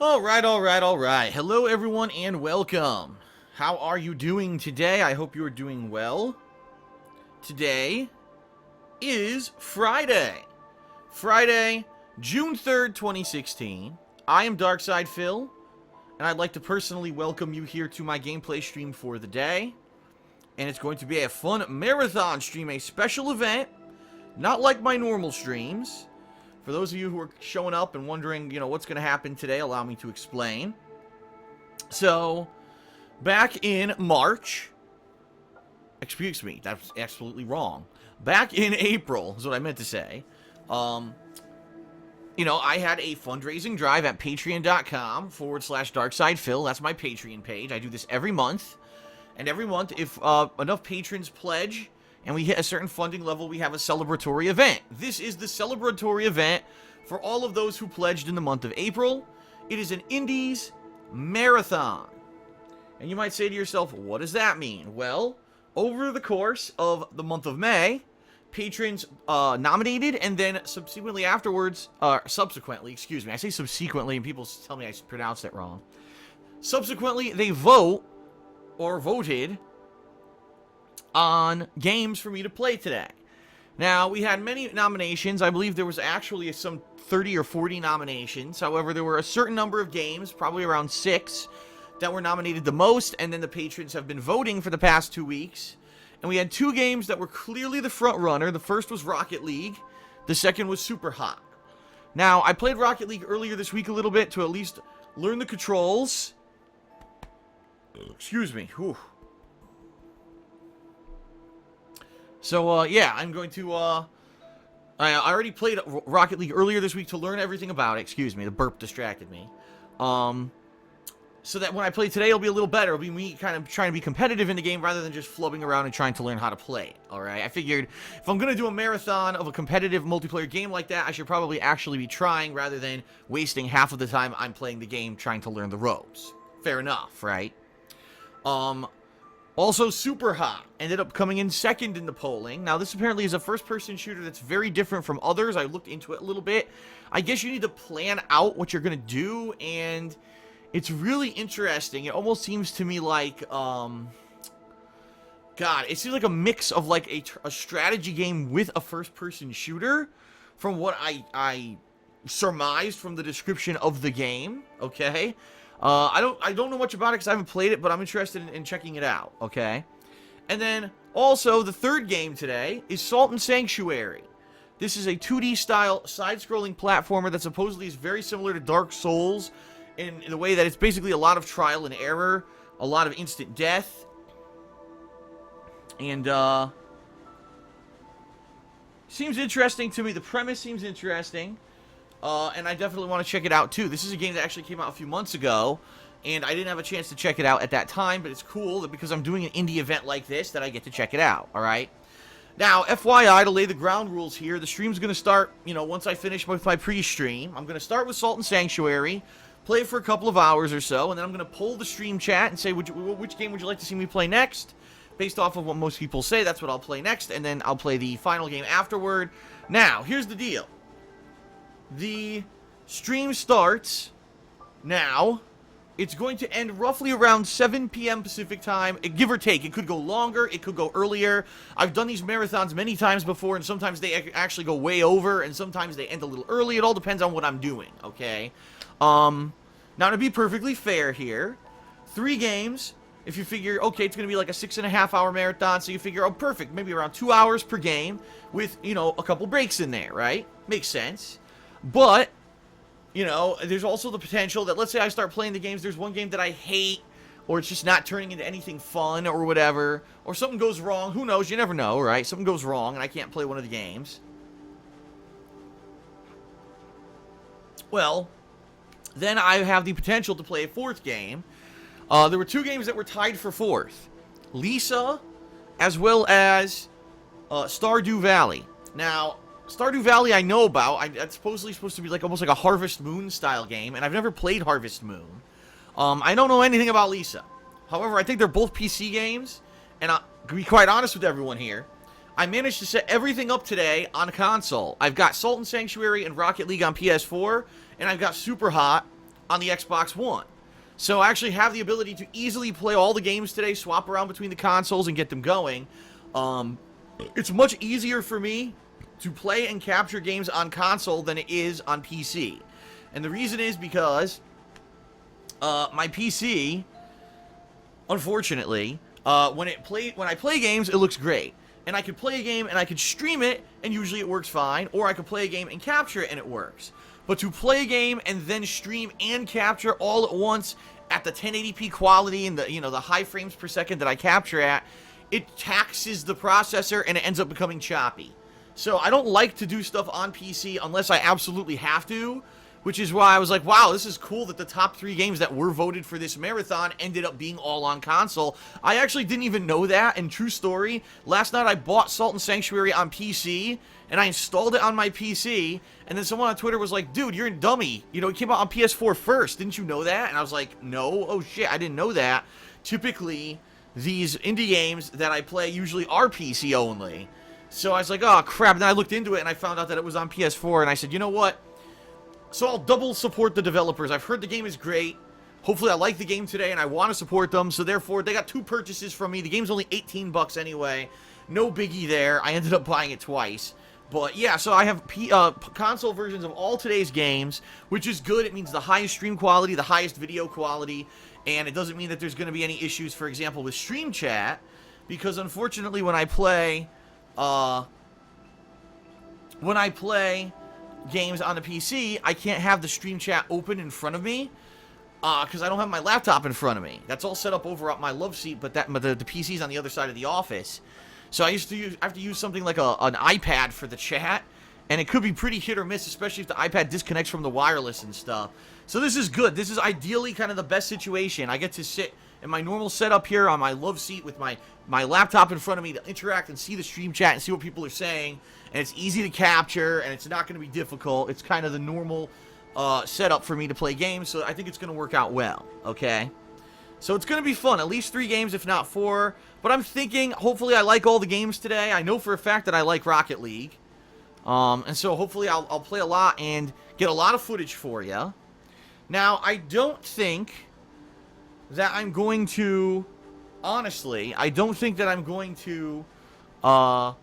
Alright. Hello, everyone, and welcome. How are you doing today? I hope you are doing well. Today is Friday. Friday, June 3rd, 2016. I am Darkside Phil, and I'd like to personally welcome you here to my gameplay stream for the day. And it's going to be a fun marathon stream, a special event, not like my normal streams. For those of you who are showing up and wondering, what's going to happen today, allow me to explain. So, back in March, excuse me, that's absolutely wrong. Back in April, is what I meant to say. I had a fundraising drive at patreon.com/DarksidePhil. That's my Patreon page. I do this every month. And every month, if enough patrons pledge and we hit a certain funding level, we have a celebratory event. This is the celebratory event for all of those who pledged in the month of April. It is an Indies Marathon. And you might say to yourself, what does that mean? Well, over the course of the month of May, patrons nominated, and then subsequently, I say subsequently, and people tell me I pronounced it wrong. Subsequently, they voted on games for me to play today. Now, we had many nominations. I believe there was actually some 30 or 40 nominations. However, there were a certain number of games, probably around 6, that were nominated the most, and then the patrons have been voting for the past 2 weeks. And we had 2 games that were clearly the front runner. The first was Rocket League. The second was Super Hot. Now, I played Rocket League earlier this week a little bit to at least learn the controls. Excuse me. Whew. So, yeah, I'm going to, I already played Rocket League earlier this week to learn everything about it. Excuse me, the burp distracted me. So that when I play today, it'll be a little better. It'll be me kind of trying to be competitive in the game rather than just flubbing around and trying to learn how to play it, alright? I figured if I'm going to do a marathon of a competitive multiplayer game like that, I should probably actually be trying rather than wasting half of the time I'm playing the game trying to learn the ropes. Fair enough, right? Also, Super Hot ended up coming in second in the polling. Now, this apparently is a first-person shooter that's very different from others. I looked into it a little bit. I guess you need to plan out what you're going to do, and it's really interesting. It almost seems to me like, God, it seems like a mix of, like, a strategy game with a first-person shooter, from what I surmised from the description of the game, okay? I don't know much about it because I haven't played it, but I'm interested in checking it out, okay? And then, also, the third game today is Salt and Sanctuary. This is a 2D-style, side-scrolling platformer that supposedly is very similar to Dark Souls in the way that it's basically a lot of trial and error, a lot of instant death, and, seems interesting to me. The premise seems interesting. And I definitely want to check it out, too. This is a game that actually came out a few months ago, and I didn't have a chance to check it out at that time, but it's cool that because I'm doing an indie event like this that I get to check it out, alright? Now, FYI, to lay the ground rules here, the stream's going to start, once I finish with my pre-stream. I'm going to start with Salt and Sanctuary, play it for a couple of hours or so, and then I'm going to poll the stream chat and say, which game would you like to see me play next? Based off of what most people say, that's what I'll play next, and then I'll play the final game afterward. Now, here's the deal. The stream starts now. It's going to end roughly around 7 p.m. Pacific time, give or take. It could go longer, it could go earlier. I've done these marathons many times before, and sometimes they actually go way over, and sometimes they end a little early. It all depends on what I'm doing, okay? Now, to be perfectly fair here, 3 games. If you figure, okay, it's going to be like a 6.5-hour marathon, so you figure, oh, perfect, maybe around 2 hours per game with, a couple breaks in there, right? Makes sense. But, there's also the potential that, let's say I start playing the games, there's one game that I hate, or it's just not turning into anything fun, or whatever, or something goes wrong, who knows, you never know, right? Something goes wrong, and I can't play one of the games. Well, then I have the potential to play a 4th game. There were 2 games that were tied for 4th. Lisa, as well as Stardew Valley. Now, Stardew Valley I know about. It's supposedly supposed to be like almost like a Harvest Moon style game, and I've never played Harvest Moon. I don't know anything about Lisa. However, I think they're both PC games, and to be quite honest with everyone here, I managed to set everything up today on console. I've got Salt and Sanctuary and Rocket League on PS4, and I've got Super Hot on the Xbox One. So I actually have the ability to easily play all the games today, swap around between the consoles, and get them going. It's much easier for me to play and capture games on console than it is on PC. And the reason is because my PC, unfortunately, when I play games, it looks great. And I could play a game and I could stream it, and usually it works fine. Or I could play a game and capture it, and it works. But to play a game and then stream and capture all at once at the 1080p quality and the high frames per second that I capture at, it taxes the processor and it ends up becoming choppy. So I don't like to do stuff on PC unless I absolutely have to, which is why I was like, wow, this is cool that the top 3 games that were voted for this marathon ended up being all on console. I actually didn't even know that, and true story, last night I bought Salt and Sanctuary on PC, and I installed it on my PC, and then someone on Twitter was like, dude, you're a dummy. It came out on PS4 first. Didn't you know that? And I was like, no. Oh, shit, I didn't know that. Typically, these indie games that I play usually are PC only. So I was like, oh, crap. And then I looked into it, and I found out that it was on PS4, and I said, you know what? So I'll double support the developers. I've heard the game is great. Hopefully I like the game today, and I want to support them. So therefore, they got 2 purchases from me. The game's only 18 bucks anyway. No biggie there. I ended up buying it twice. But yeah, so I have console versions of all today's games, which is good. It means the highest stream quality, the highest video quality, and it doesn't mean that there's going to be any issues, for example, with stream chat, because unfortunately when I play games on the PC, I can't have the stream chat open in front of me because I don't have my laptop in front of me. That's all set up over at my love seat, but the PC's on the other side of the office. So I have to use something like an iPad for the chat, and it could be pretty hit or miss, especially if the iPad disconnects from the wireless and stuff. So this is good. This is ideally kind of the best situation. I get to sit in my normal setup here on my love seat with my laptop in front of me to interact and see the stream chat and see what people are saying. And it's easy to capture, and it's not going to be difficult. It's kind of the normal setup for me to play games, so I think it's going to work out well, okay? So it's going to be fun. At least 3 games, if not 4. But I'm thinking, hopefully I like all the games today. I know for a fact that I like Rocket League. And so hopefully I'll play a lot and get a lot of footage for you. Now, I don't think that I'm going to... Honestly, I don't think that I'm going to upload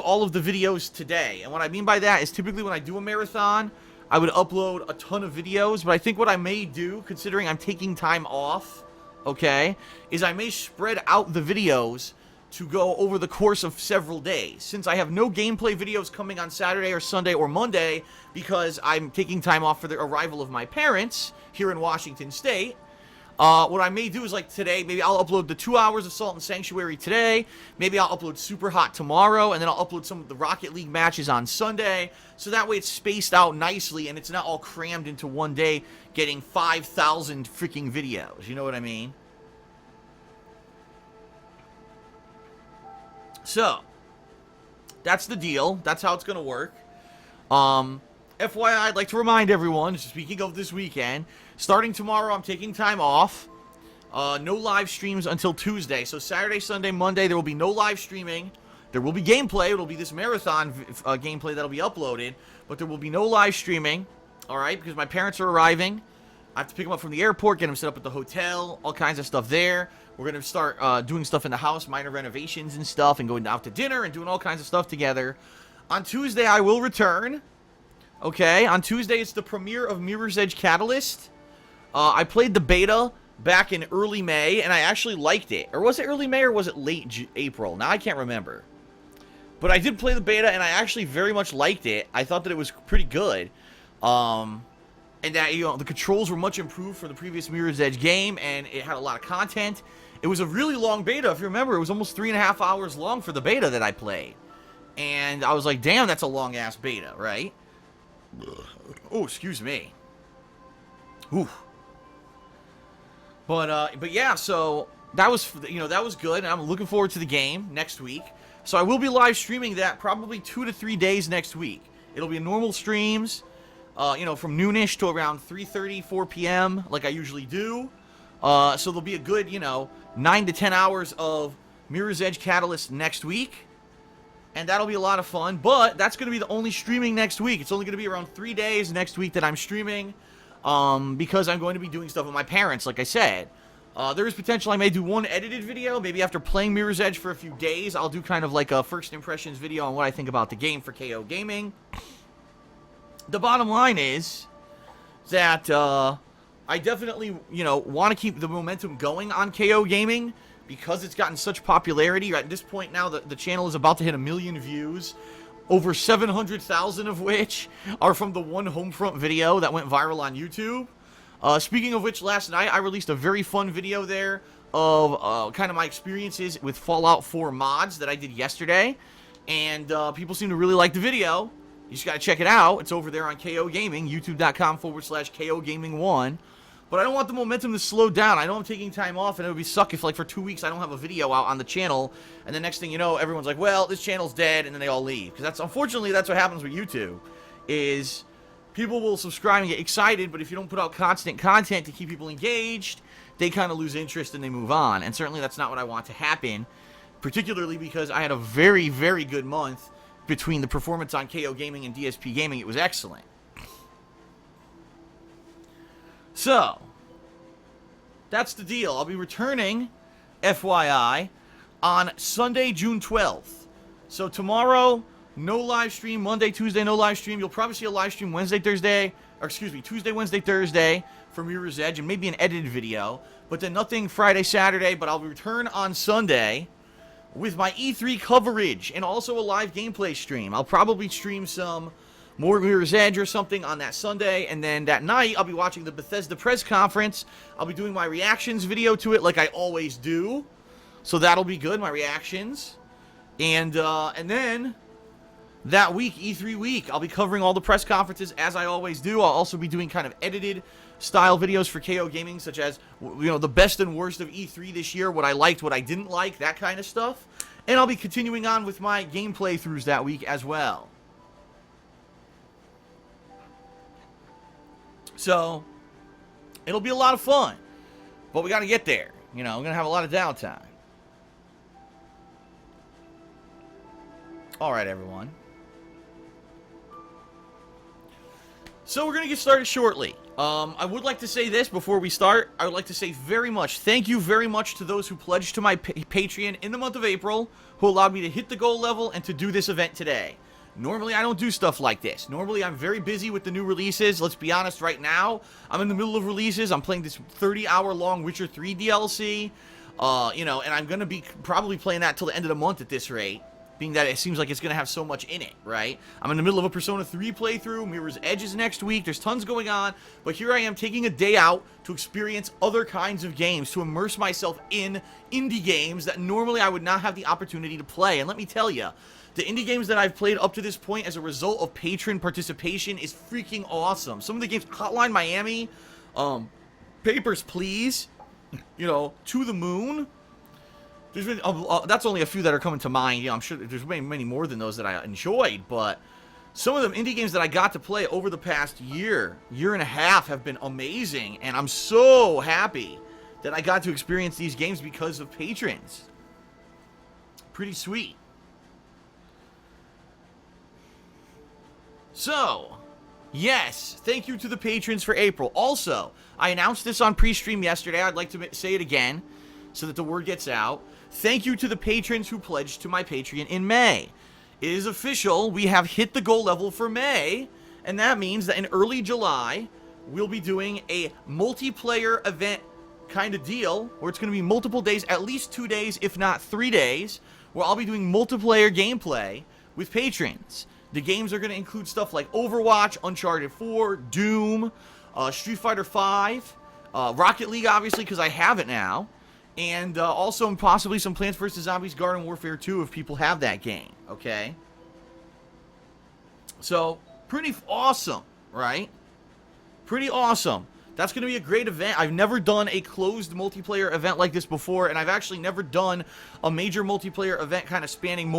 all of the videos today. And what I mean by that is typically when I do a marathon, I would upload a ton of videos. But I think what I may do, considering I'm taking time off, okay, is I may spread out the videos to go over the course of several days. Since I have no gameplay videos coming on Saturday or Sunday or Monday because I'm taking time off for the arrival of my parents here in Washington State, what I may do is, like today, maybe I'll upload the 2 hours of Salt and Sanctuary today. Maybe I'll upload Super Hot tomorrow, and then I'll upload some of the Rocket League matches on Sunday. So that way it's spaced out nicely, and it's not all crammed into one day, getting 5,000 freaking videos. You know what I mean? So, that's the deal. That's how it's going to work. FYI, I'd like to remind everyone, speaking of this weekend, starting tomorrow, I'm taking time off. No live streams until Tuesday. So Saturday, Sunday, Monday, there will be no live streaming. There will be gameplay. It'll be this marathon gameplay that'll be uploaded. But there will be no live streaming, alright? Because my parents are arriving. I have to pick them up from the airport, get them set up at the hotel, all kinds of stuff there. We're going to start doing stuff in the house, minor renovations and stuff, and going out to dinner and doing all kinds of stuff together. On Tuesday, I will return. Okay, on Tuesday, it's the premiere of Mirror's Edge Catalyst. I played the beta back in early May, and I actually liked it. Or was it early May, or was it late April? Now, I can't remember. But I did play the beta, and I actually very much liked it. I thought that it was pretty good. And that, the controls were much improved from the previous Mirror's Edge game, and it had a lot of content. It was a really long beta, if you remember. It was almost 3.5 hours long for the beta that I played. And I was like, damn, that's a long-ass beta, right? Oh, excuse me. Ooh. But yeah, so that was, that was good, and I'm looking forward to the game next week. So I will be live streaming that probably 2 to 3 days next week. It'll be normal streams, from noonish to around 3:30, 4 p.m. like I usually do. So there'll be a good, 9 to 10 hours of Mirror's Edge Catalyst next week. And that'll be a lot of fun, but that's going to be the only streaming next week. It's only going to be around 3 days next week that I'm streaming. because I'm going to be doing stuff with my parents, like I said. There is potential I may do one edited video. Maybe after playing Mirror's Edge for a few days, I'll do kind of like a first impressions video on what I think about the game for KO Gaming. The bottom line is that I definitely, want to keep the momentum going on KO Gaming because it's gotten such popularity. At this point now, the channel is about to hit 1 million views, over 700,000 of which are from the one Homefront video that went viral on YouTube. Speaking of which, last night I released a very fun video there of kind of my experiences with Fallout 4 mods that I did yesterday. And people seem to really like the video. You just got to check it out. It's over there on KO Gaming, youtube.com/KO Gaming 1. But I don't want the momentum to slow down. I know I'm taking time off, and it would be suck if, like, for 2 weeks I don't have a video out on the channel, and the next thing you know, everyone's like, well, this channel's dead, and then they all leave. Because unfortunately, that's what happens with YouTube, is people will subscribe and get excited, but if you don't put out constant content to keep people engaged, they kind of lose interest and they move on. And certainly that's not what I want to happen, particularly because I had a very, very good month between the performance on KO Gaming and DSP Gaming. It was excellent. So, that's the deal. I'll be returning, FYI, on Sunday, June 12th. So tomorrow, no live stream. Monday, Tuesday, no live stream. You'll probably see a live stream Tuesday, Wednesday, Thursday for Mirror's Edge, and maybe an edited video. But then nothing Friday, Saturday, but I'll return on Sunday with my E3 coverage and also a live gameplay stream. I'll probably stream some more Mirror's Edge or something on that Sunday, and then that night I'll be watching the Bethesda press conference. I'll be doing my reactions video to it like I always do, so that'll be good, my reactions. And then that week, E3 week, I'll be covering all the press conferences as I always do. I'll also be doing kind of edited style videos for KO Gaming, such as, the best and worst of E3 this year, what I liked, what I didn't like, that kind of stuff. And I'll be continuing on with my gameplay throughs that week as well. So, it'll be a lot of fun. But we got to get there. We're going to have a lot of downtime. Alright, everyone. So, we're going to get started shortly. I would like to say this before we start. I would like to say thank you very much to those who pledged to my Patreon in the month of April, who allowed me to hit the goal level and to do this event today. Normally, I don't do stuff like this. Normally, I'm very busy with the new releases. Let's be honest, right now, I'm in the middle of releases. I'm playing this 30-hour-long Witcher 3 DLC, and I'm going to be probably playing that till the end of the month at this rate, being that it seems like it's going to have so much in it, right? I'm in the middle of a Persona 3 playthrough. Mirror's Edge is next week. There's tons going on, but here I am taking a day out to experience other kinds of games, to immerse myself in indie games that normally I would not have the opportunity to play. And let me tell you, the indie games that I've played up to this point as a result of patron participation is freaking awesome. Some of the games, Hotline Miami, Papers, Please, To the Moon. There's been, that's only a few that are coming to mind. I'm sure there's many more than those that I enjoyed, but some of the indie games that I got to play over the past year and a half have been amazing, and I'm so happy that I got to experience these games because of patrons. Pretty sweet. So, yes, thank you to the patrons for April. Also, I announced this on pre-stream yesterday. I'd like to say it again so that the word gets out. Thank you to the patrons who pledged to my Patreon in May. It is official. We have hit the goal level for May, and that means that in early July, we'll be doing a multiplayer event kind of deal where it's going to be multiple days, at least 2 days, if not 3 days, where I'll be doing multiplayer gameplay with patrons. The games are going to include stuff like Overwatch, Uncharted 4, Doom, Street Fighter 5, Rocket League, obviously, because I have it now, and also possibly some Plants vs. Zombies Garden Warfare 2 if people have that game, okay? So, pretty awesome, right? Pretty awesome. That's going to be a great event. I've never done a closed multiplayer event like this before, and I've actually never done a major multiplayer event kind of spanning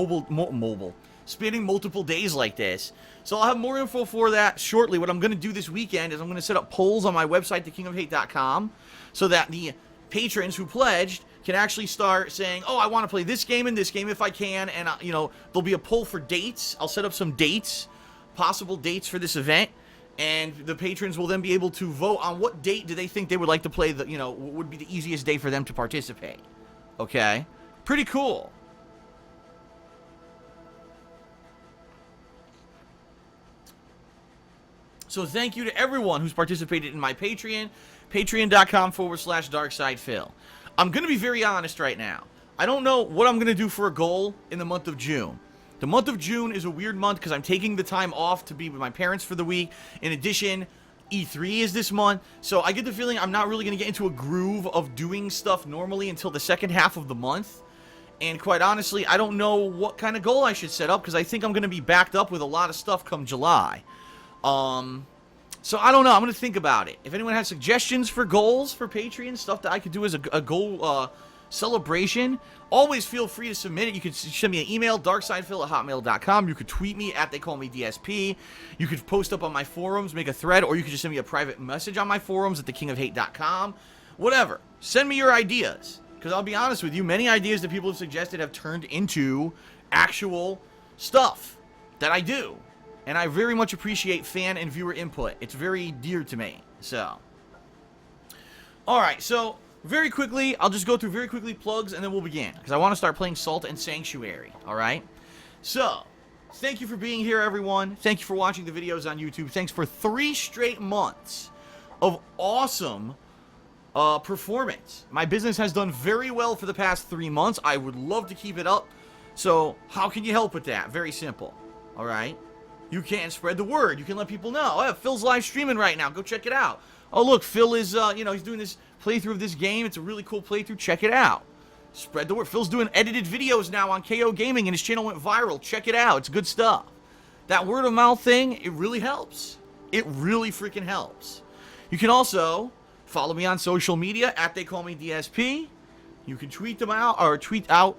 spanning multiple days like this. So I'll have more info for that shortly. What I'm going to do this weekend is I'm going to set up polls on my website, thekingofhate.com, so that the patrons who pledged can actually start saying, oh, I want to play this game and this game if I can, and, there'll be a poll for dates. I'll set up some dates, possible dates for this event, And the patrons will then be able to vote on what date do they think they would like to play, would be the easiest day for them to participate. Okay? Pretty cool. So thank you to everyone who's participated in my Patreon, patreon.com/DarksidePhil. I'm going to be very honest right now. I don't know what I'm going to do for a goal in the month of June. The month of June is a weird month because I'm taking the time off to be with my parents for the week. In addition, E3 is this month, so I get the feeling I'm not really going to get into a groove of doing stuff normally until the second half of the month. And quite honestly, I don't know what kind of goal I should set up because I think I'm going to be backed up with a lot of stuff come July. So I don't know. I'm going to think about it. If anyone has suggestions for goals for Patreon, stuff that I could do as a goal celebration, always feel free to submit it. You can send me an email, darksidephil@hotmail.com. You could tweet me at @theycallme_DSP. You could post up on my forums, make a thread, or you could just send me a private message on my forums at thekingofhate.com. Whatever. Send me your ideas. Because I'll be honest with you, many ideas that people have suggested have turned into actual stuff that I do. And I very much appreciate fan and viewer input. It's very dear to me. So, alright, so very quickly, I'll just go through very quickly plugs and then we'll begin. Because I want to start playing Salt and Sanctuary. Alright? So, thank you for being here, everyone. Thank you for watching the videos on YouTube. Thanks for 3 straight months of awesome performance. My business has done very well for the past 3 months. I would love to keep it up. So, how can you help with that? Very simple. Alright? You can spread the word. You can let people know. Oh, Phil's live streaming right now. Go check it out. Oh, look, Phil is, he's doing this playthrough of this game. It's a really cool playthrough. Check it out. Spread the word. Phil's doing edited videos now on KO Gaming, and his channel went viral. Check it out. It's good stuff. That word of mouth thing, it really helps. It really freaking helps. You can also follow me on social media at TheyCallMeDSP. You can tweet them out, or tweet out.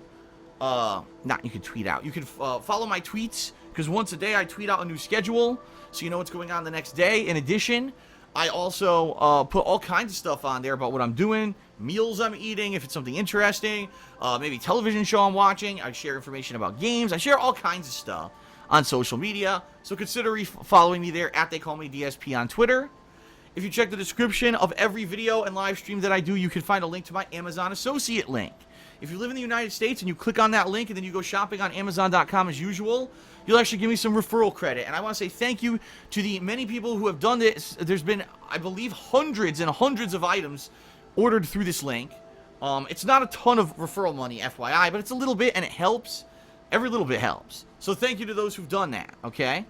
You can tweet out. You can follow my tweets. Because once a day I tweet out a new schedule, so you know what's going on the next day. In addition, I also put all kinds of stuff on there about what I'm doing, meals I'm eating, if it's something interesting, maybe television show I'm watching. I share information about games. I share all kinds of stuff on social media. So consider following me there at TheyCallMeDSP on Twitter. If you check the description of every video and live stream that I do, you can find a link to my Amazon associate link. If you live in the United States and you click on that link and then you go shopping on Amazon.com as usual, you'll actually give me some referral credit. And I want to say thank you to the many people who have done this. There's been, I believe, hundreds and hundreds of items ordered through this link. It's not a ton of referral money, FYI, but it's a little bit and it helps. Every little bit helps. So thank you to those who've done that, okay?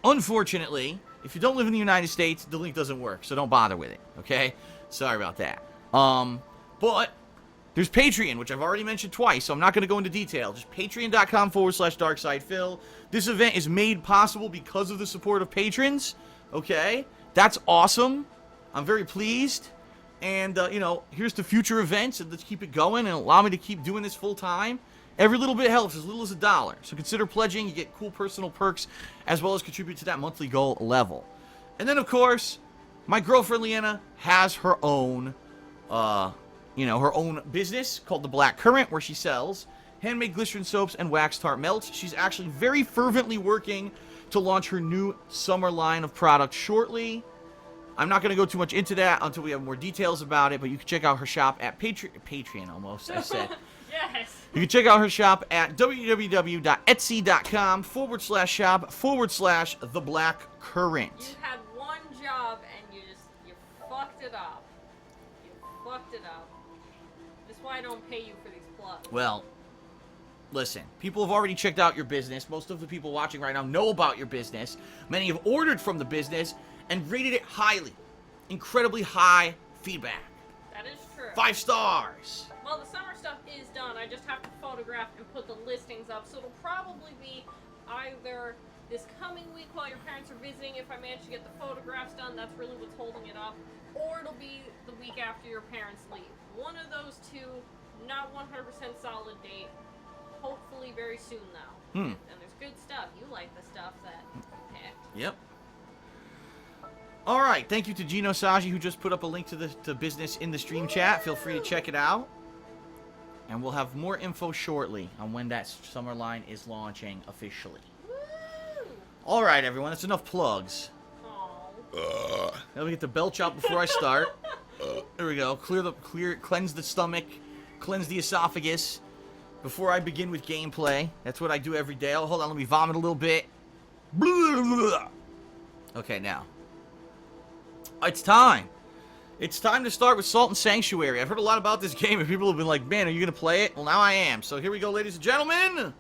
Unfortunately, if you don't live in the United States, the link doesn't work, so don't bother with it, okay? Sorry about that. But there's Patreon, which I've already mentioned twice, so I'm not going to go into detail. Just patreon.com/DarksidePhil. This event is made possible because of the support of patrons, okay? That's awesome. I'm very pleased. And, here's to future events, and let's keep it going and allow me to keep doing this full time. Every little bit helps, as little as $1. So consider pledging. You get cool personal perks, as well as contribute to that monthly goal level. And then, of course, my girlfriend, Leanna, has her own, her own business called The Black Current, where she sells handmade glycerin soaps and wax tart melts. She's actually very fervently working to launch her new summer line of products shortly. I'm not going to go too much into that until we have more details about it, but you can check out her shop at Patreon almost, I said. Yes. You can check out her shop at www.etsy.com/shop/The Black Current. You had one job and you fucked it up. You fucked it up. That's why I don't pay you for these plugs. Well, listen, people have already checked out your business. Most of the people watching right now know about your business. Many have ordered from the business and rated it highly. Incredibly high feedback. That is true. 5 stars. Well, the summer stuff is done. I just have to photograph and put the listings up. So it'll probably be either this coming week while your parents are visiting, if I manage to get the photographs done, that's really what's holding it up. Or it'll be the week after your parents leave. One of those two, not 100% solid date. Hopefully very soon, though. And there's good stuff. You like the stuff that you picked. Yep. Alright, thank you to Gino Saji, who just put up a link to the business in the stream chat. Feel free to check it out. And we'll have more info shortly on when that summer line is launching officially. Alright, everyone, that's enough plugs. Let me get the belch out before I start. There we go. Cleanse the stomach, cleanse the esophagus before I begin with gameplay. That's what I do every day. Oh, hold on, let me vomit a little bit. Okay, now. It's time. It's time to start with Salt and Sanctuary. I've heard a lot about this game, and people have been like, man, are you going to play it? Well, now I am. So here we go, ladies and gentlemen.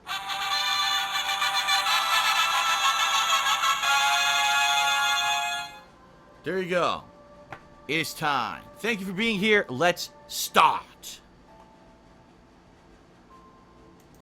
There you go. It is time. Thank you for being here. Let's start.